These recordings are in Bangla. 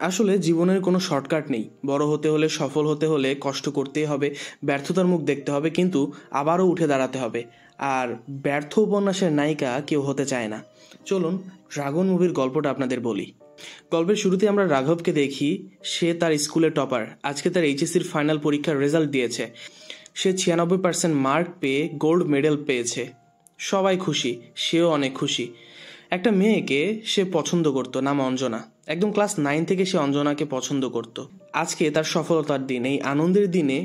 আসলে জীবনের কোনো শর্টকাট নেই। বড় হতে হলে, সফল হতে হলে কষ্ট করতেই হবে, ব্যর্থতার মুখ দেখতে হবে, কিন্তু আবারও উঠে দাঁড়াতে হবে। আর ব্যর্থ উপন্যাসের নায়িকা কেউ হতে চায় না। চলুন ড্রাগন মুভির গল্পটা আপনাদের বলি। গল্পের শুরুতে আমরা রাঘবকে দেখি। সে তার স্কুলের টপার। আজকে তার এইচএসসির ফাইনাল পরীক্ষার রেজাল্ট দিয়েছে। সে 96% মার্ক পেয়ে গোল্ড মেডেল পেয়েছে। সবাই খুশি, সেও অনেক খুশি। একটা মেয়েকে সে পছন্দ করত, নাম অঞ্জনা। একদম ক্লাস 9 থেকে সে অঞ্জনাকে পছন্দ করত। আজকে তার সফলতার দিন, এই আনন্দের দিনে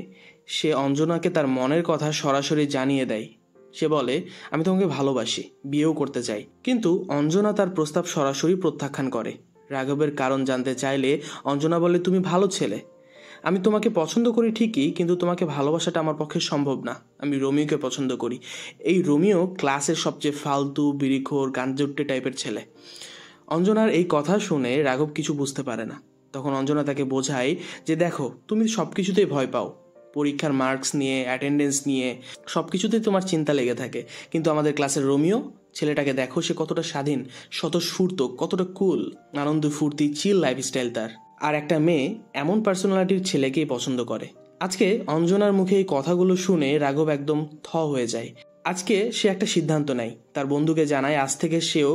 সে অঞ্জনাকে তার মনের কথা সরাসরি জানিয়ে দেয়। সে বলে, আমি তোমাকে ভালোবাসি, বিয়েও করতে চাই। কিন্তু অঞ্জনা তার প্রস্তাব সরাসরি প্রত্যাখ্যান করে। রাঘবের কারণ জানতে চাইলে অঞ্জনা বলে, তুমি ভালো ছেলে, আমি তোমাকে পছন্দ করি ঠিকই, কিন্তু তোমাকে ভালোবাসাটা আমার পক্ষে সম্ভব না। আমি রোমিওকে পছন্দ করি। এই রোমিও ক্লাসের সবচেয়ে ফালতু, বিড়িখোর, গাঞ্জুট্টে টাইপের ছেলে। অঞ্জনার এই কথা শুনে রাঘব কিছু বুঝতে পারে না। তখন অঞ্জনা তাকে বোঝায় যে, দেখো, তুমি সব কিছুতেই ভয় পাও, পরীক্ষার মার্কস নিয়ে, অ্যাটেন্ডেন্স নিয়ে, সব কিছুতেই তোমার চিন্তা লেগে থাকে। কিন্তু আমাদের ক্লাসের রোমিও ছেলেটাকে দেখো, সে কতটা স্বাধীন, স্বতঃস্ফূর্ত, কতটা কুল, আনন্দ ফুর্তি, চিল লাইফস্টাইল তার। আর একটা মেয়ে এমন পার্সোনালিটির ছেলেকেই পছন্দ করে। আজকে অঞ্জনার মুখে এই কথাগুলো শুনে রাঘব একদম হয়ে যায়। আজকে সে একটা সিদ্ধান্ত নেয়, তার বন্ধুকে জানায় আজ থেকে সেও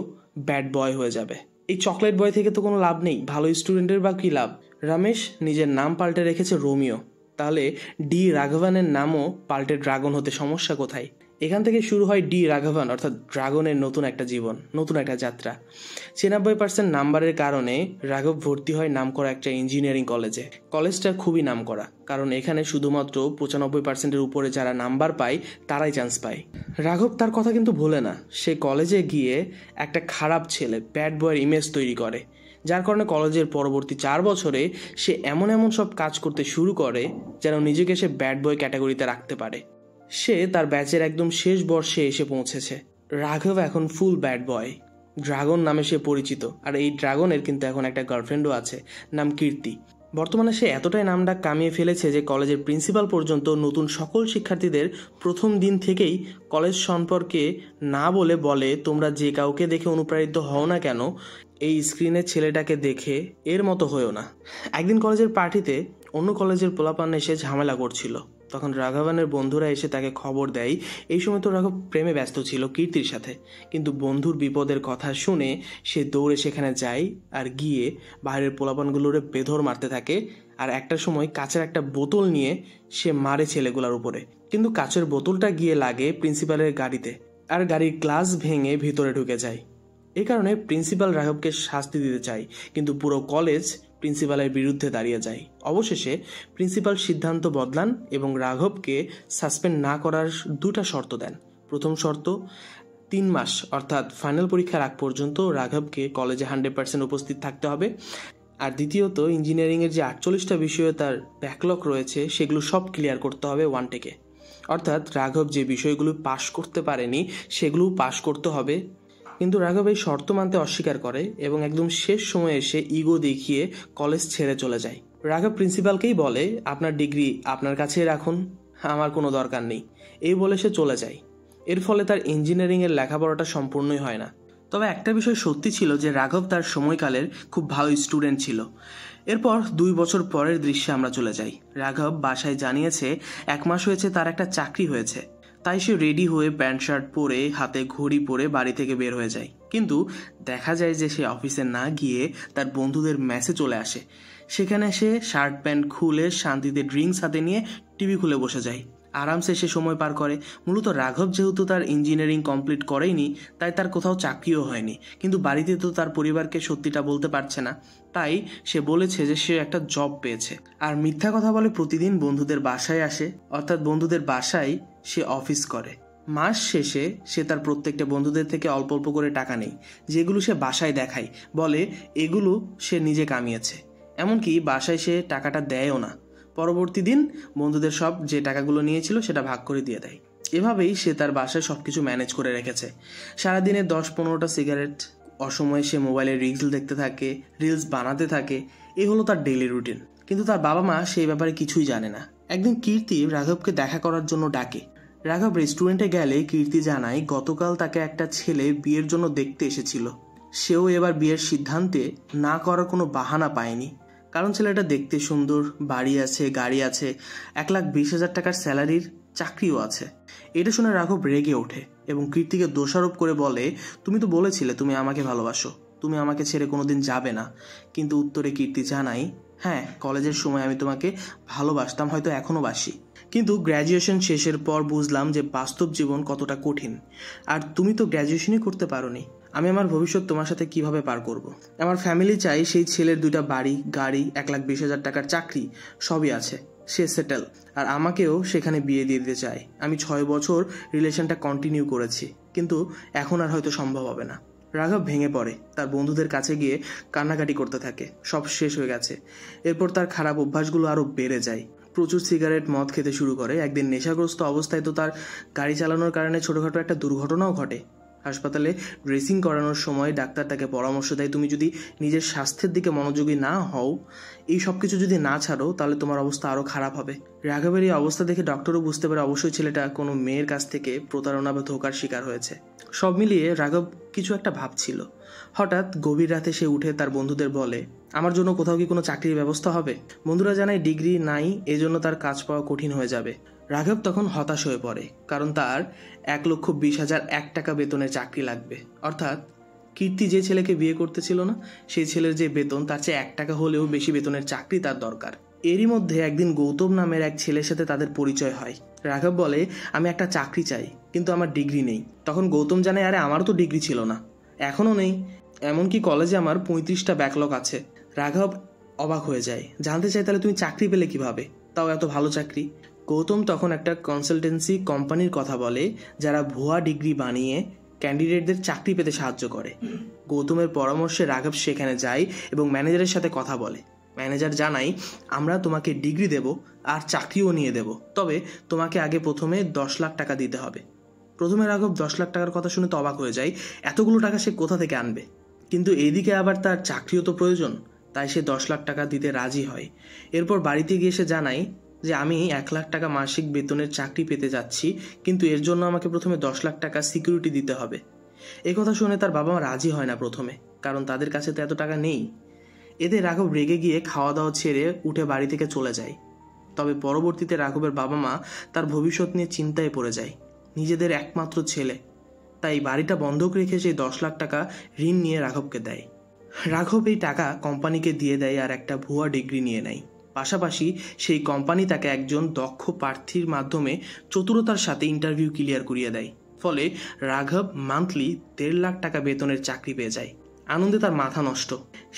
ব্যাড বয় হয়ে যাবে। এই চকলেট বয় থেকে তো কোনো লাভ নেই, ভালো স্টুডেন্টের বা কি লাভ। রমেশ নিজের নাম পাল্টে রেখেছে রোমিও, তাহলে ডি রাঘবানের নামও পাল্টে ড্রাগন হতে সমস্যা কোথায়? এখান থেকে শুরু হয় ডি রাঘবান অর্থাৎ ড্রাগনের নতুন একটা জীবন, নতুন একটা যাত্রা। 96% নাম্বারের কারণে রাঘব ভর্তি হয় নামকরা একটা ইঞ্জিনিয়ারিং কলেজে। কলেজটা খুবই নামকরা, কারণ এখানে শুধুমাত্র 95%-এর উপরে যারা নাম্বার পায় তারাই চান্স পায়। রাঘব তার কথা কিন্তু ভোলে না। সে কলেজে গিয়ে একটা খারাপ ছেলে, ব্যাড বয়ের ইমেজ তৈরি করে, যার কারণে কলেজের পরবর্তী 4 বছরে সে এমন সব কাজ করতে শুরু করে যেন নিজেকে সে ব্যাড বয় ক্যাটাগরিতে রাখতে পারে। সে তার ব্যাচের একদম শেষ বর্ষে এসে পৌঁছেছে। রাঘব এখন ফুল ব্যাড বয়, ড্রাগন নামে সে পরিচিত। আর এই ড্রাগনের কিন্তু এখন একটা গার্লফ্রেন্ডও আছে, নাম কীর্তি। বর্তমানে সে এতটাই নামডাক কামিয়ে ফেলেছে যে কলেজের প্রিন্সিপাল পর্যন্ত নতুন সকল শিক্ষার্থীদের প্রথম দিন থেকেই কলেজ সম্পর্কে না বলে, তোমরা যে কাউকে দেখে অনুপ্রাণিত হও না কেন, এই স্ক্রিনের ছেলেটাকে দেখে এর মতো হয়েও না। একদিন কলেজের পার্টিতে অন্য কলেজের পোলাপান এসে ঝামেলা করছিল। তখন রাঘবানের বন্ধুরা এসে তাকে খবর দেয়। এই সময় তো রাঘব প্রেমে ব্যস্ত ছিল কীর্তির সাথে, কিন্তু বন্ধুর বিপদের কথা শুনে সে দৌড়ে সেখানে যায় আর গিয়ে বাইরের পোলাপানগুলোরে বেধর মারতে থাকে। আর একটা সময় কাচের একটা বোতল নিয়ে সে মারে ছেলেগুলোর উপরে, কিন্তু কাচের বোতলটা গিয়ে লাগে প্রিন্সিপালের গাড়িতে, আর গাড়ির গ্লাস ভেঙে ভিতরে ঢুকে যায়। এই কারণে প্রিন্সিপাল রাঘবকে শাস্তি দিতে চায়, কিন্তু পুরো কলেজ প্রিন্সিপালের বিরুদ্ধে দাঁড়িয়ে যায়। অবশেষে প্রিন্সিপাল সিদ্ধান্ত বদলান এবং রাঘবকে সাসপেন্ড না করার 2টা শর্ত দেন। প্রথম শর্ত, 3 মাস অর্থাৎ ফাইনাল পরীক্ষার আগ পর্যন্ত রাঘবকে কলেজে 100% উপস্থিত থাকতে হবে। আর দ্বিতীয়ত, ইঞ্জিনিয়ারিংয়ের যে 48টা বিষয়ে তার ব্যাকলগ রয়েছে সেগুলো সব ক্লিয়ার করতে হবে 1 টেকে। অর্থাৎ রাঘব যে বিষয়গুলো পাশ করতে পারেনি সেগুলো পাশ করতে হবে। কিন্তু রাঘব এই শর্ত মানতে অস্বীকার করে এবং একদম শেষ সময়ে এসে ইগো দেখিয়ে কলেজ ছেড়ে চলে যায়। রাঘব প্রিন্সিপালকেই বলে, আপনার ডিগ্রি আপনার কাছেই রাখুন, আমার কোনো দরকার নেই। এই বলে সে চলে যায়। এর ফলে তার ইঞ্জিনিয়ারিংয়ের লেখাপড়াটা সম্পূর্ণই হয় না। তবে একটা বিষয় সত্যি ছিল যে রাঘব তার সময়কালের খুব ভালো স্টুডেন্ট ছিল। এরপর 2 বছর পরের দৃশ্যে আমরা চলে যাই। রাঘব বাসায় জানিয়েছে 1 মাস হয়েছে তার একটা চাকরি হয়েছে। তাই সে রেডি হয়ে প্যান্ট শার্ট পরে, হাতে ঘড়ি পরে বাড়ি থেকে বের হয়ে যায়। কিন্তু দেখা যায় যে সে অফিসে না গিয়ে তার বন্ধুদের মেসে চলে আসে। সেখানে সে শার্ট প্যান্ট খুলে শান্তিতে ড্রিঙ্কস হাতে নিয়ে টিভি খুলে বসে যায়। আরামসে সে সময় পার করে। মূলত রাঘব যেহেতু তার ইঞ্জিনিয়ারিং কমপ্লিট করেইনি, তাই তার কোথাও চাকরিও হয়নি। কিন্তু বাড়িতে তো তার পরিবারকে সত্যিটা বলতে পারছে না, তাই সে বলেছে যে সে একটা জব পেয়েছে। আর মিথ্যা কথা বলে প্রতিদিন বন্ধুদের বাসায় আসে, অর্থাৎ বন্ধুদের বাসায় সে অফিস করে। মাস শেষে সে তার প্রত্যেকটা বন্ধুদের থেকে অল্প অল্প করে টাকা নেয়, যেগুলো সে বাসায় দেখায়, বলে এগুলো সে নিজে কামিয়েছে। এমনকি বাসায় সে টাকাটা দেয়ও না। পরবর্তী দিন বন্ধুদের সব যে টাকাগুলো নিয়েছিল সেটা ভাগ করে দিয়ে দেয়। এভাবেই সে তার বাসায় সবকিছু ম্যানেজ করে রেখেছে। সারাদিনে 10-15টা সিগারেট, অসময়ে সে মোবাইলে রিলস দেখতে থাকে, রিলস বানাতে থাকে। এই হলো তার ডেইলি রুটিন। কিন্তু তার বাবা মা সেই ব্যাপারে কিছুই জানে না। একদিন কীর্তি রাঘবকে দেখা করার জন্য ডাকে। রাঘব রেস্টুরেন্টে গেলে কীর্তি জানায় গতকাল তাকে একটা ছেলে বিয়ের জন্য দেখতে এসেছিল। সেও এবার বিয়ের সিদ্ধান্তে না করার কোনো বাহানা পায়নি। কারণ ছেলেটা দেখতে সুন্দর, বাড়ি আছে, গাড়ি আছে, 1,20,000 টাকার স্যালারির চাকরিও আছে। এটা শুনে রাঘব রেগে ওঠে এবং কীর্তিকে দোষারোপ করে বলে, তুমি তো বলেছিলে তুমি আমাকে ভালোবাসো, তুমি আমাকে ছেড়ে কোনোদিন যাবে না। কিন্তু উত্তরে কীর্তি জানাই, হ্যাঁ, কলেজের সময় আমি তোমাকে ভালোবাসতাম, হয়তো এখনও বাসি, কিন্তু গ্র্যাজুয়েশন শেষের পর বুঝলাম যে বাস্তব জীবন কতটা কঠিন। আর তুমি তো গ্র্যাজুয়েশনই করতে পারোনি। আমি আমার ভবিষ্যৎ তোমার সাথে কিভাবে পার করব। আমার ফ্যামিলি চাই সেই ছেলের 2টা বাড়ি, গাড়ি, 1,20,000 টাকার চাকরি, সবই আছে, সে সেটেল, আর আমাকেও সেখানে বিয়ে দিয়ে দিতে চায়। আমি 6 বছর রিলেশনটা কন্টিনিউ করেছি, কিন্তু এখন আর হয়তো সম্ভব হবে না। রাঘব ভেঙে পড়ে, তার বন্ধুদের কাছে গিয়ে কান্নাকাটি করতে থাকে, সব শেষ হয়ে গেছে। এরপর তার খারাপ অভ্যাসগুলো আরও বেড়ে যায়, প্রচুর সিগারেট, মদ খেতে শুরু করে। একদিন নেশাগ্রস্ত অবস্থায় তো তার গাড়ি চালানোর কারণে ছোটোখাটো একটা দুর্ঘটনাও ঘটে। হাসপাতালে ড্রেসিং করানোর সময় ডাক্তার তাকে পরামর্শ দেয়, তুমি যদি নিজের স্বাস্থ্যের দিকে মনোযোগী না হও, এই সব কিছু যদি না ছাড়ো, তাহলে তোমার অবস্থা আরও খারাপ হবে। রাঘবের এই অবস্থা দেখে ডক্টরও বুঝতে পারে অবশ্যই ছেলেটা কোনো মেয়ের কাছ থেকে প্রতারণা বা ধোঁকার শিকার হয়েছে। সব মিলিয়ে রাঘব কিছু একটা ভাবছিল। হঠাৎ গভীর রাতে সে উঠে তার বন্ধুদের বলে, আমার জন্য কোথাও কি কোনো চাকরির ব্যবস্থা হবে? বন্ধুরা জানায় ডিগ্রি নাই, এজন্য তার কাজ পাওয়া কঠিন হয়ে যাবে। রাঘব তখন হতাশ হয়ে পড়ে, কারণ তার 1,20,001 টাকা বেতনের চাকরি লাগবে। অর্থাৎ কীর্তি যে ছেলেকে বিয়ে করতেছিল না, সেই ছেলের যে বেতন, তার চেয়ে 1 টাকা হলেও বেশি বেতনের চাকরি তার দরকার। এরই মধ্যে একদিন গৌতম নামের এক ছেলের সাথে তাদের পরিচয় হয়। রাঘব বলে, আমি একটা চাকরি চাই, কিন্তু আমার ডিগ্রি নেই। তখন গৌতম জানায়, আরে আমারও তো ডিগ্রি ছিল না, এখনও নেই, এমনকি কলেজে আমার 35টা ব্যাকলগ আছে। রাঘব অবাক হয়ে যায়, জানতে চায়, তাহলে তুমি চাকরি পেলে কিভাবে, তাও এত ভালো চাকরি? গৌতম তখন একটা কনসালটেন্সি কোম্পানির কথা বলে, যারা ভুয়া ডিগ্রি বানিয়ে ক্যান্ডিডেটদের চাকরি পেতে সাহায্য করে। গৌতমের পরামর্শে রাঘব সেখানে যায় এবং ম্যানেজারের সাথে কথা বলে। ম্যানেজার জানায়, আমরা তোমাকে ডিগ্রি দেব আর চাকরিও নিয়ে দেব, তবে তোমাকে আগে প্রথমে 10 লাখ টাকা দিতে হবে। প্রথমে রাঘব 10 লাখ টাকার কথা শুনে তো অবাক হয়ে যায়, এতগুলো টাকা সে কোথা থেকে আনবে? কিন্তু এইদিকে আবার তার চাকরিও তো প্রয়োজন, তাই সে 10 লাখ টাকা দিতে রাজি হয়। এরপর বাড়িতে গিয়ে সে জানায় যে আমি 1 লাখ টাকা মাসিক বেতনের চাকরি পেতে যাচ্ছি, কিন্তু এর জন্য আমাকে প্রথমে 10 লাখ টাকা সিকিউরিটি দিতে হবে। এই কথা শুনে তার বাবা মা রাজি হয় না প্রথমে, কারণ তাদের কাছে তো এত টাকা নেই। এতে রাঘব রেগে গিয়ে খাওয়া দাওয়া ছেড়ে উঠে বাড়ি থেকে চলে যায়। তবে পরবর্তীতে রাঘবের বাবা মা তার ভবিষ্যৎ নিয়ে চিন্তায় পড়ে যায়। নিজেদের একমাত্র ছেলে, তাই বাড়িটা বন্ধক রেখে সেই 10 লাখ টাকা ঋণ নিয়ে রাঘবকে দেয়। রাঘব এই টাকা কোম্পানিকে দিয়ে দেয় আর একটা ভুয়া ডিগ্রি নিয়ে নেয়। পাশাপাশি সেই কোম্পানি তাকে একজন দক্ষ প্রার্থীর মাধ্যমে চতুরতার সাথে ইন্টারভিউ ক্লিয়ার করিয়ে দেয়। ফলে রাঘব মান্থলি 1.5 লাখ টাকা বেতনের চাকরি পেয়ে যায়। আনন্দে তার মাথা নষ্ট।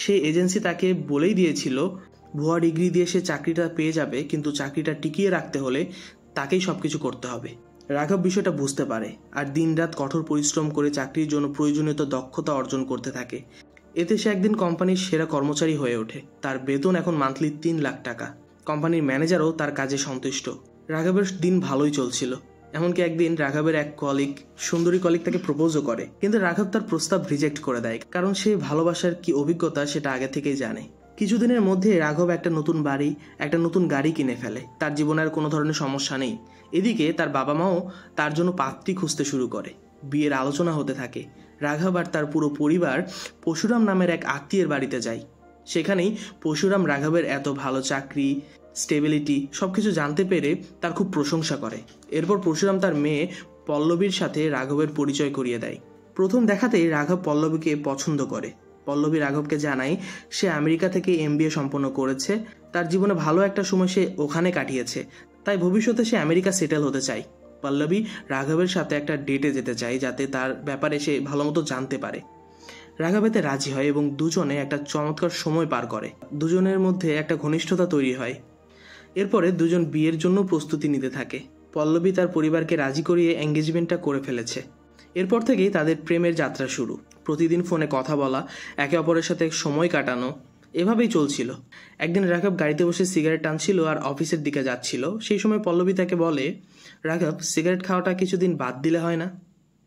সেই এজেন্সি তাকে বলেই দিয়েছিল ভুয়া ডিগ্রি দিয়ে সে চাকরিটা পেয়ে যাবে, কিন্তু চাকরিটা টিকিয়ে রাখতে হলে তাকেই সবকিছু করতে হবে। রাঘব বিষয়টা বুঝতে পারে আর দিনরাত কঠোর পরিশ্রম করে চাকরির জন্য প্রয়োজনীয় দক্ষতা অর্জন করতে থাকে। এতে সে একদিন কোম্পানির সেরা কর্মচারী হয়ে ওঠে। তার বেতন এখন মান্থলি 3 লাখ টাকা। কোম্পানির ম্যানেজারও তার কাজে সন্তুষ্ট। রাঘবের দিন ভালোই চলছিল। এমনকি একদিন রাঘবের এক সুন্দরী কলিগ তাকে প্রপোজও করে, কিন্তু রাঘব তার প্রস্তাব রিজেক্ট করে দেয়, কারণ সে ভালোবাসার কি অভিজ্ঞতা সেটা আগে থেকেই জানে। কিছুদিনের মধ্যে রাঘব একটা নতুন বাড়ি, একটা নতুন গাড়ি কিনে ফেলে। তার জীবনে আর কোনো ধরনের সমস্যা নেই। এদিকে তার বাবা মাও তার জন্য পাত্রী খুঁজতে শুরু করে। বিয়ের আলোচনা হতে থাকে। রাঘব আর তার পুরো পরিবার পরশুরাম নামের এক আত্মীয়ের বাড়িতে যায়। সেখানেই পরশুরাম রাঘবের এত ভালো চাকরি, স্টেবিলিটি সবকিছু জানতে পেরে তার খুব প্রশংসা করে। এরপর পরশুরাম তার মেয়ে পল্লবীর সাথে রাঘবের পরিচয় করিয়ে দেয়। প্রথম দেখাতেই রাঘব পল্লবীকে পছন্দ করে। পল্লবী রাঘবকে জানায় সে আমেরিকা থেকে MBA সম্পন্ন করেছে, তার জীবনে ভালো একটা সময় সে ওখানে কাটিয়েছে, তাই ভবিষ্যতে সে আমেরিকা সেটেল হতে চায়। পল্লবী রাঘবের সাথে একটা ডেটে যেতে চায়, যাতে তার ব্যাপারে সে ভালো মতো জানতে পারে। রাঘব এতে রাজি হয় এবং দুজনে একটা চমৎকার সময় পার করে। দুজনের মধ্যে একটা ঘনিষ্ঠতা তৈরি হয়। এরপরে দুজন বিয়ের জন্য প্রস্তুতি নিতে থাকে। পল্লবী তার পরিবারকে রাজি করিয়ে এঙ্গেজমেন্টটা করে ফেলেছে। এরপর থেকেই তাদের প্রেমের যাত্রা শুরু। প্রতিদিন ফোনে কথা বলা, একে অপরের সাথে সময় কাটানো, এভাবেই চলছিল। একদিন রাঘব গাড়িতে বসে সিগারেট টানছিল আর অফিসের দিকে যাচ্ছিল। সেই সময় পল্লবী তাকে বলে, রাঘব, সিগারেট খাওয়াটা কিছুদিন বাদ দিলে হয় না?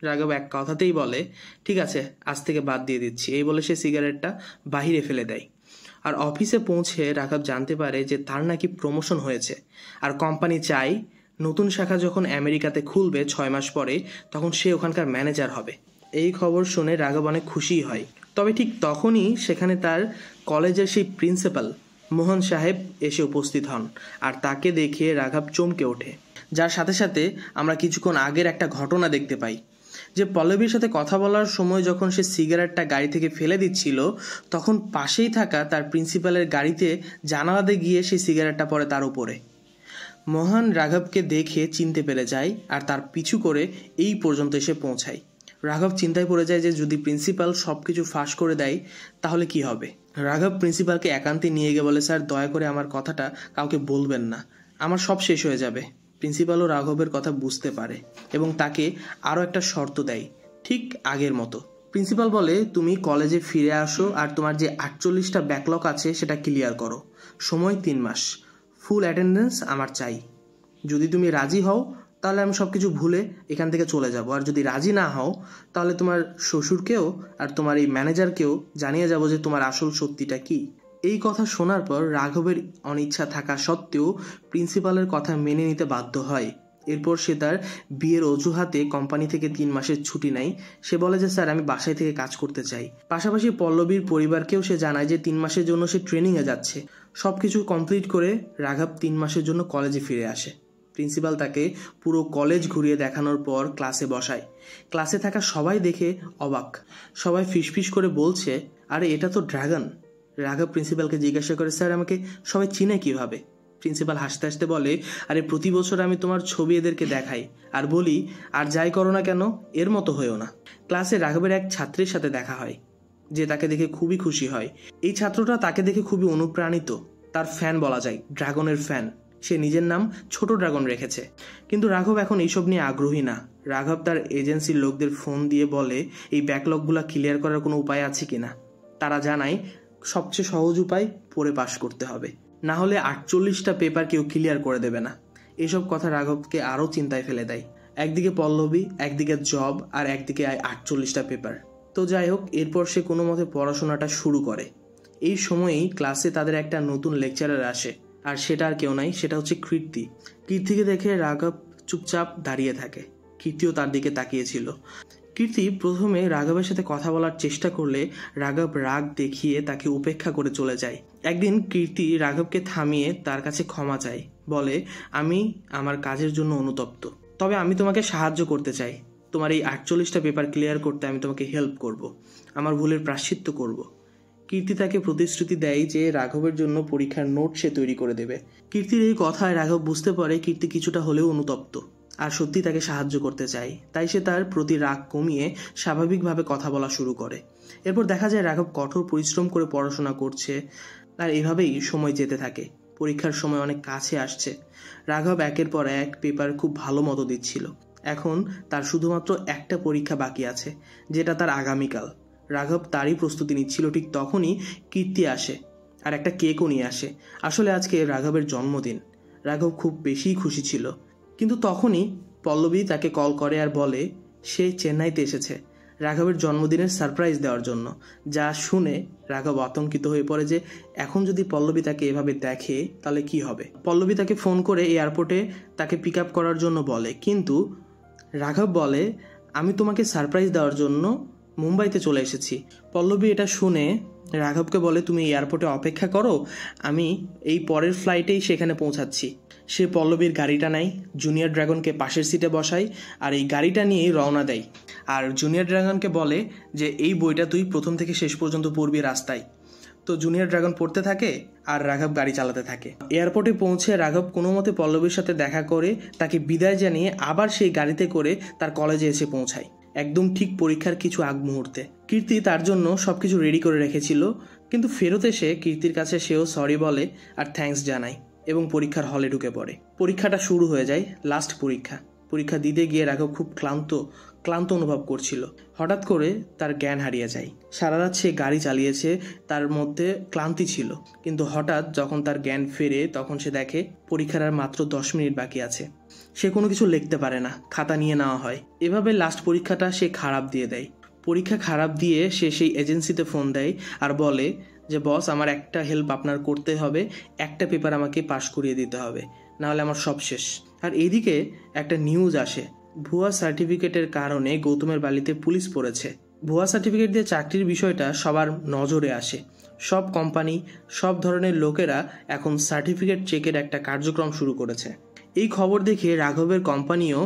রাঘব এক কথাতেই বলে, ঠিক আছে, আজ থেকে বাদ দিয়ে দিচ্ছি। এই বলে সে সিগারেটটা বাহিরে ফেলে দেয়। আর অফিসে পৌঁছে রাঘব জানতে পারে যে তার নাকি প্রমোশন হয়েছে, আর কোম্পানি চাই নতুন শাখা যখন আমেরিকাতে খুলবে 6 মাস পরে, তখন সে ওখানকার ম্যানেজার হবে। এই খবর শুনে রাঘব অনেক খুশি হয়। তবে ঠিক তখনই সেখানে তার কলেজের সেই প্রিন্সিপাল মোহন সাহেব এসে উপস্থিত হন আর তাকে দেখে রাঘব চমকে ওঠে, যার সাথে সাথে আমরা কিছুক্ষণ আগের একটা ঘটনা দেখতে পাই যে পল্লবীর সাথে কথা বলার সময় যখন সে সিগারেটটা গাড়ি থেকে ফেলে দিচ্ছিল তখন পাশেই থাকা তার প্রিন্সিপালের গাড়িতে জানালাতে গিয়ে সেই সিগারেটটা পড়ে তার উপরে। মোহন রাঘবকে দেখে চিনতে পেরে যায় আর তার পিছু করে এই পর্যন্ত এসে পৌঁছায়। রাঘব চিন্তায় পড়ে যায় যে যদি প্রিন্সিপাল সব কিছু ফাঁস করে দেয় তাহলে কি হবে। রাঘব প্রিন্সিপালকে একান্তে নিয়ে গিয়ে বলে, স্যার দয়া করে আমার কথাটা কাউকে বলবেন না, আমার সব শেষ হয়ে যাবে। প্রিন্সিপালও রাঘবের কথা বুঝতে পারে এবং তাকে আরও একটা শর্ত দেয়, ঠিক আগের মতো। প্রিন্সিপাল বলে, তুমি কলেজে ফিরে আসো আর তোমার যে 48টা ব্যাকলগ আছে সেটা ক্লিয়ার করো, সময় 3 মাস, ফুল অ্যাটেন্ডেন্স আমার চাই। যদি তুমি রাজি হও তাহলে আমি সব কিছু ভুলে এখান থেকে চলে যাব, আর যদি রাজি না হও তাহলে তোমার শ্বশুরকেও আর তোমার এই ম্যানেজারকেও জানিয়ে যাব যে তোমার আসল সত্যিটা কি। এই কথা শোনার পর রাঘবের অনিচ্ছা থাকা সত্ত্বেও প্রিন্সিপালের কথা মেনে নিতে বাধ্য হয়। এরপর সে তার বিয়ের অজুহাতে কোম্পানি থেকে 3 মাসের ছুটি নেয়। সে বলে যে স্যার আমি বাসায় থেকে কাজ করতে চাই। পাশাপাশি পল্লবীর পরিবারকেও সে জানায় যে 3 মাসের জন্য সে ট্রেনিংয়ে যাচ্ছে। সব কিছু কমপ্লিট করে রাঘব 3 মাসের জন্য কলেজে ফিরে আসে। প্রিন্সিপাল তাকে পুরো কলেজ ঘুরিয়ে দেখানোর পর ক্লাসে বসায়। ক্লাসে থাকা সবাই দেখে অবাক, সবাই ফিসফিস করে বলছে, আরে এটা তো ড্রাগন। রাঘব প্রিন্সিপালকে জিজ্ঞাসা করে, স্যার আমাকে সবাই চিনে কিভাবে? প্রিন্সিপাল হাসতে হাসতে বলে, আরে প্রতি বছর আমি তোমার ছবি এদেরকে দেখাই আর বলি আর যাই করো না কেন এর মতো হয়েও না। ক্লাসে রাঘবের এক ছাত্রীর সাথে দেখা হয় যে তাকে দেখে খুবই খুশি হয়। এই ছাত্রটা তাকে দেখে খুবই অনুপ্রাণিত, তার ফ্যান বলা যায়, ড্রাগনের ফ্যান। সে নিজের নাম ছোট ড্রাগন রেখেছে। কিন্তু রাঘব এখন এইসব নিয়ে আগ্রহী না। রাঘব তার এজেন্সির লোকদের ফোন দিয়ে বলে এই ব্যাকলগগুলো ক্লিয়ার করার কোনো উপায় আছে কিনা। তারা জানায় সবচেয়ে সহজ উপায় পড়ে পাশ করতে হবে, না হলে 48টা পেপার কেউ ক্লিয়ার করে দেবে না। এসব কথা রাঘবকে আরও চিন্তায় ফেলে দেয়। একদিকে পল্লবী, একদিকে জব, আর একদিকে 48টা পেপার। তো যাই হোক, এরপর সে কোনো মতে পড়াশোনাটা শুরু করে। এই সময়েই ক্লাসে তাদের একটা নতুন লেকচারার আসে, আর সেটা আর কেউ নাই, সেটা হচ্ছে কীর্তি। কীর্তিকে দেখে রাঘব চুপচাপ দাঁড়িয়ে থাকে। কীর্তিও তার দিকে তাকিয়েছিল। কীর্তি প্রথমে রাঘবের সাথে কথা বলার চেষ্টা করলে রাঘব রাগ দেখিয়ে তাকে উপেক্ষা করে চলে যায়। একদিন কীর্তি রাঘবকে থামিয়ে তার কাছে ক্ষমা চায়, বলে আমি আমার কাজের জন্য অনুতপ্ত, তবে আমি তোমাকে সাহায্য করতে চাই। তোমার এই 48টা পেপার ক্লিয়ার করতে আমি তোমাকে হেল্প করব, আমার ভুলের প্রায়শ্চিত্ত করব। কীর্তি তাকে প্রতিশ্রুতি দেয় যে রাঘবের জন্য পরীক্ষার নোট সে তৈরি করে দেবে। কীর্তির এই কথায় রাঘব বুঝতে পারে কীর্তি কিছুটা হলেও অনুতপ্ত আর সত্যি তাকে সাহায্য করতে চায়। তাই সে তার প্রতি রাগ কমিয়ে স্বাভাবিকভাবে কথা বলা শুরু করে। এরপর দেখা যায় রাঘব কঠোর পরিশ্রম করে পড়াশোনা করছে, আর এভাবেই সময় যেতে থাকে। পরীক্ষার সময় অনেক কাছে আসছে। রাঘব একের পর এক পেপার খুব ভালো মতো দিচ্ছিল। এখন তার শুধুমাত্র একটা পরীক্ষা বাকি আছে, যেটা তার আগামীকাল। রাঘব তারই প্রস্তুতি নিচ্ছিল, ঠিক তখনই কীর্তি আসে আর একটা কেকও নিয়ে আসে। আসলে আজকে রাঘবের জন্মদিন। রাঘব খুব বেশি খুশি ছিল। কিন্তু তখনই পল্লবী তাকে কল করে আর বলে সে চেন্নাইতে এসেছে রাঘবের জন্মদিনের সারপ্রাইজ দেওয়ার জন্য। যা শুনে রাঘব আতঙ্কিত হয়ে পড়ে যে এখন যদি পল্লবী তাকে এভাবে দেখে তাহলে কি হবে। পল্লবী তাকে ফোন করে এয়ারপোর্টে তাকে পিক আপ করার জন্য বলে, কিন্তু রাঘব বলে আমি তোমাকে সারপ্রাইজ দেওয়ার জন্য মুম্বাইতে চলে এসেছি। পল্লবী এটা শুনে রাঘবকে বলে তুমি এয়ারপোর্টে অপেক্ষা করো, আমি এই পরের ফ্লাইটেই সেখানে পৌঁছাচ্ছি। সে পল্লবীর গাড়িটা নেয়, জুনিয়র ড্রাগনকে পাশের সিটে বসায় আর এই গাড়িটা নিয়েই রওনা দেয়। আর জুনিয়র ড্রাগনকে বলে যে এই বইটা তুই প্রথম থেকে শেষ পর্যন্ত পড়বি রাস্তায়। তো জুনিয়র ড্রাগন পড়তে থাকে আর রাঘব গাড়ি চালাতে থাকে। এয়ারপোর্টে পৌঁছে রাঘব কোনো মতে পল্লবীর সাথে দেখা করে তাকে বিদায় জানিয়ে আবার সেই গাড়িতে করে তার কলেজে এসে পৌঁছায়, একদম ঠিক পরীক্ষার কিছু আগ মুহূর্তে। কীর্তি তার জন্য সবকিছু রেডি করে রেখেছিল, কিন্তু ফেরত এসে কীর্তির কাছে সেও সরি বলে আর থ্যাঙ্কস জানায় এবং পরীক্ষার হলে ঢুকে পড়ে। পরীক্ষাটা শুরু হয়ে যায়, লাস্ট পরীক্ষা। পরীক্ষা দিতে গিয়ে রাঘব খুব ক্লান্ত অনুভব করছিল। হঠাৎ করে তার জ্ঞান হারিয়ে যায়। সারা রাত সে গাড়ি চালিয়েছে, তার মধ্যে ক্লান্তি ছিল, কিন্তু হঠাৎ যখন তার জ্ঞান ফেরে তখন সে দেখে পরীক্ষার আর মাত্র 10 মিনিট বাকি আছে। সে কোনো কিছু লিখতে পারে না, খাতা নিয়ে নেওয়া হয়। এভাবে লাস্ট পরীক্ষাটা সে খারাপ দিয়ে দেয়। পরীক্ষা খারাপ দিয়ে সে সেই এজেন্সিতে ফোন দেয় আর বলে যে বস আমার একটা হেল্প আপনার করতে হবে, একটা পেপার আমাকে পাশ করিয়ে দিতে হবে, নাহলে আমার সব শেষ। আর এইদিকে একটা নিউজ আসে, ভুয়া সার্টিফিকেটের কারণে গৌতমের বাড়িতে পুলিশ পড়েছে। ভুয়া সার্টিফিকেট দিয়ে চাকরির বিষয়টা সবার নজরে আসে। সব কোম্পানি, সব ধরনের লোকেরা এখন সার্টিফিকেট চেকের একটা কার্যক্রম শুরু করেছে। এই খবর দেখে রাঘবের কোম্পানিও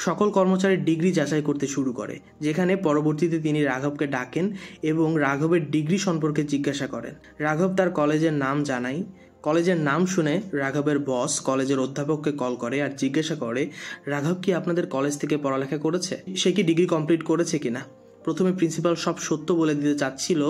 সকল কর্মচারীর ডিগ্রি যাচাই করতে শুরু করে, যেখানে পরবর্তীতে তিনি রাঘবকে ডাকেন এবং রাঘবের ডিগ্রি সম্পর্কে জিজ্ঞাসা করেন। রাঘব তার কলেজের নাম জানায়। কলেজের নাম শুনে রাঘবের বস কলেজের অধ্যাপককে কল করে আর জিজ্ঞাসা করে, রাঘব কি আপনাদের কলেজ থেকে পড়ালেখা করেছে? সে কি ডিগ্রি কমপ্লিট করেছে কিনা? প্রথমে প্রিন্সিপাল সব সত্য বলে দিতে চাচ্ছিল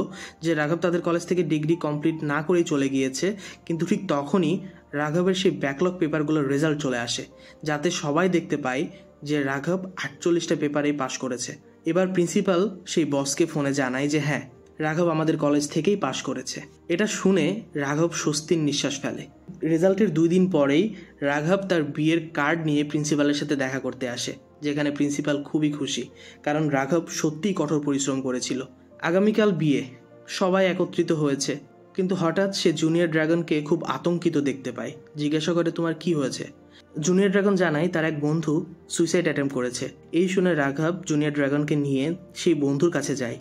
যে রাঘব তাদের কলেজ থেকে ডিগ্রি কমপ্লিট না করেই চলে গিয়েছে, কিন্তু ঠিক তখনই রাঘবের সেই ব্যাকলগ পেপারগুলোর রেজাল্ট চলে আসে, যাতে সবাই দেখতে পায় যে রাঘব 48টা পেপারেই পাশ করেছে। এবার প্রিন্সিপাল সেই বসকে ফোনে জানায় যে হ্যাঁ, রাঘব আমাদের কলেজ থেকেই পাশ করেছে। এটা শুনে রাঘব স্বস্তির নিঃশ্বাস ফেলে। রেজাল্টের 2 দিন পরেই রাঘব তার বিয়ের কার্ড নিয়ে প্রিন্সিপালের সাথে দেখা করতে আসে, যেখানে প্রিন্সিপাল খুবই খুশি, কারণ রাঘব সত্যিই কঠোর পরিশ্রম করেছিল। আগামীকাল বিয়ে, সবাই একত্রিত হয়েছে, কিন্তু হঠাৎ সে জুনিয়র ড্রাগনকে খুব আতঙ্কিত দেখতে পায়। জিজ্ঞাসা করে, তোমার কি হয়েছে? জুনিয়র ড্রাগন জানায় তার এক বন্ধু সুইসাইড অ্যাটেম্প করেছে। এই শুনে রাঘব জুনিয়র ড্রাগনকে নিয়ে সেই বন্ধুর কাছে যায়।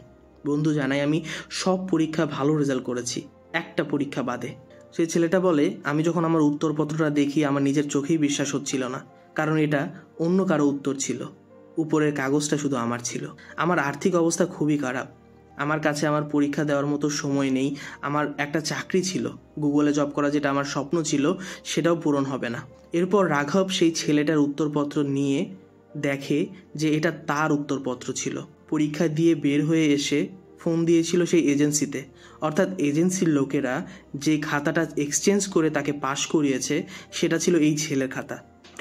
বন্ধু জানায়, আমি সব পরীক্ষা ভালো রেজাল্ট করেছি, একটা পরীক্ষা বাদে। সেই ছেলেটা বলে, আমি যখন আমার উত্তরপত্রটা দেখি আমার নিজের চোখেই বিশ্বাস হচ্ছিল না, কারণ এটা অন্য কারো উত্তর ছিল, উপরের কাগজটা শুধু আমার ছিল। আমার আর্থিক অবস্থা খুবই খারাপ, আমার কাছে আমার পরীক্ষা দেওয়ার মতো সময় নেই, আমার একটা চাকরি ছিল, গুগলে জব করা যেটা আমার স্বপ্ন ছিল সেটাও পূরণ হবে না। এরপর রাঘব সেই ছেলেটার উত্তরপত্র নিয়ে দেখে যে এটা তার উত্তরপত্র ছিল। পরীক্ষা দিয়ে বের হয়ে এসে ফোন দিয়েছিল সেই এজেন্সিতে, অর্থাৎ এজেন্সির লোকেরা যে খাতাটা এক্সচেঞ্জ করে তাকে পাশ করিয়েছে সেটা ছিল এই ছেলের খাতা,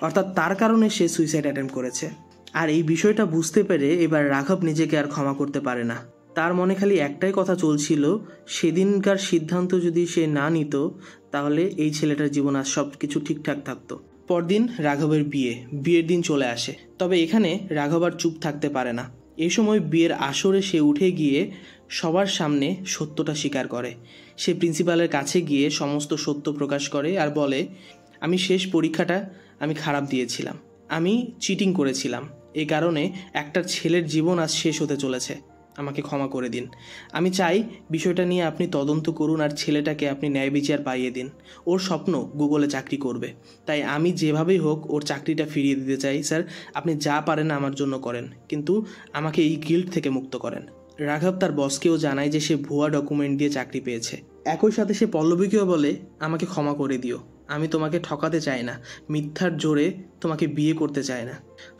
অর্থাৎ তার কারণে সে সুইসাইড অ্যাটেম্প করেছে। আর এই বিষয়টা বুঝতে পেরে এবার রাঘব নিজেকে আর ক্ষমা করতে পারে না। তার মনে খালি একটাই কথা চলছিল, সেদিনকার সিদ্ধান্ত যদি সে না নিত তাহলে এই ছেলেটার জীবন আর সব কিছু ঠিকঠাক থাকতো। পরদিন রাঘবের বিয়ের দিন চলে আসে। তবে এখানে রাঘব আর চুপ থাকতে পারে না। এই সময় বিয়ের আসরে সে উঠে গিয়ে সবার সামনে সত্যটা স্বীকার করে। সে প্রিন্সিপালের কাছে গিয়ে সমস্ত সত্য প্রকাশ করে আর বলে, আমি শেষ পরীক্ষাটা আমি খারাপ দিয়েছিলাম, আমি চিটিং করেছিলাম, এই কারণে একটা ছেলের জীবন আজ শেষ হতে চলেছে, আমাকে ক্ষমা করে দিন। আমি চাই বিষয়টা নিয়ে আপনি তদন্ত করুন আর ছেলেটাকে আপনি ন্যায় বিচার পাইয়ে দিন। ওর স্বপ্ন গুগলে চাকরি করবে, তাই আমি যেভাবেই হোক ওর চাকরিটা ফিরিয়ে দিতে চাই। স্যার, আপনি যা পারেন আমার জন্য করেন, কিন্তু আমাকে এই গিল্ট থেকে মুক্ত করেন। রাঘব তার বসকেও জানায় যে সে ভুয়া ডকুমেন্ট দিয়ে চাকরি পেয়েছে। একই সাথে সে পল্লবীকেও বলে, আমাকে ক্ষমা করে দিও, আমি তোমাকে ঠকাতে চাই না, মিথ্যার জোরে তোমাকে বিয়ে করতে চাই না।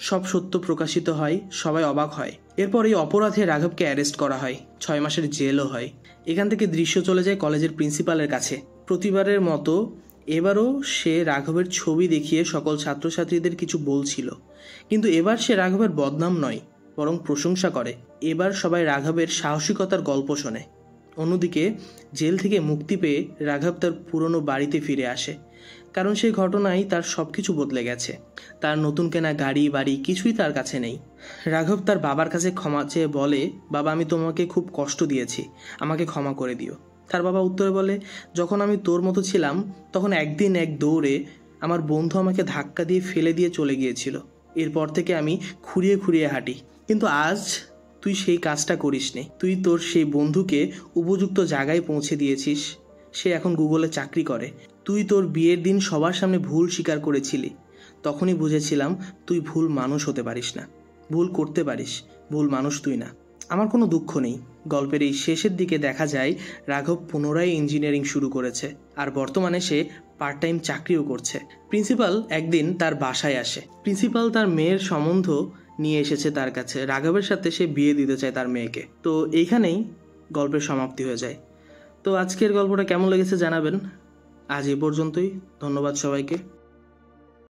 সব সত্য প্রকাশিত হয়, সবাই অবাক হয়। এরপর এই অপরাধে রাঘবকে অ্যারেস্ট করা হয়, 6 মাসের জেলও হয়। এখান থেকে দৃশ্য চলে যায় কলেজের প্রিন্সিপালের কাছে। প্রতিবারের মতো এবারও সে রাঘবের ছবি দেখিয়ে সকল ছাত্রছাত্রীদের কিছু বলছিল, কিন্তু এবার সে রাঘবের বদনাম নয়, বরং প্রশংসা করে। এবার সবাই রাঘবের সাহসিকতার গল্প শোনে। অন্যদিকে জেল থেকে মুক্তি পেয়ে রাঘব তার পুরনো বাড়িতে ফিরে আসে, কারণ সেই ঘটনায় তার সব কিছু বদলে গেছে। তার নতুন কেনা গাড়ি বাড়ি কিছুই তার কাছে নেই। রাঘব তার বাবার কাছে ক্ষমা চেয়ে বলে, বাবা, আমি তোমাকে খুব কষ্ট দিয়েছি, আমাকে ক্ষমা করে দিও। তার বাবা উত্তরে বলে, যখন আমি তোর মতো ছিলাম তখন একদিন এক দৌড়ে আমার বন্ধু আমাকে ধাক্কা দিয়ে ফেলে দিয়ে চলে গিয়েছিল, এরপর থেকে আমি খুঁড়িয়ে খুঁড়িয়ে হাঁটি, কিন্তু আজ তুই সেই কাজটা করিসনি। তুই তোর সেই বন্ধুকে উপযুক্ত জায়গায় পৌঁছে দিয়েছিস, সে এখন গুগলে চাকরি করে। তুই তোর বিয়ের দিন সবার সামনে ভুল স্বীকার করেছিলি, তখনই বুঝেছিলাম তুই ভুল মানুষ হতে পারিস না, ভুল করতে পারিস, ভুল মানুষ তুই না। আমার কোনো দুঃখ নেই। গল্পের এই শেষের দিকে দেখা যায় রাঘব পুনরায় ইঞ্জিনিয়ারিং শুরু করেছে আর বর্তমানে সে পার্ট টাইম চাকরিও করছে। প্রিন্সিপাল একদিন তার বাসায় আসে। প্রিন্সিপাল তার মেয়ের সম্বন্ধ নিয়ে এসেছে তার কাছে, রাঘবের সাথে সে বিয়ে দিতে চায় তার মেয়েকে। তো এইখানেই গল্পের সমাপ্তি হয়ে যায়। তো আজকের গল্পটা কেমন লেগেছে জানাবেন। আজ এ পর্যন্তই, ধন্যবাদ সবাইকে।